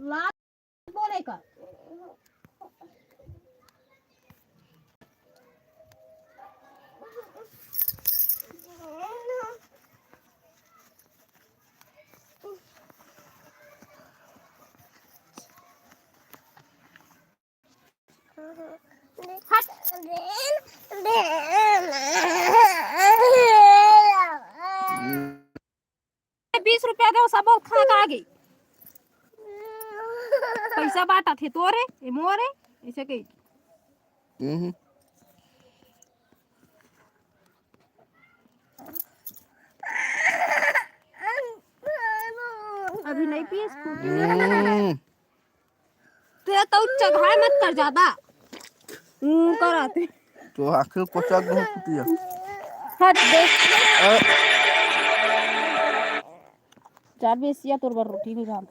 लाल बोले का ₹20 दो सब खा खा गई पैसा बांटा थे तोरे ये मोरे ऐसे कही अभी नहीं पी तू तो चढ़ाई मत कर ज्यादा कराते तो आखिर कोचा बहुत कुटिया हट देख चार बेसिया तोर बर रोटी नहीं खान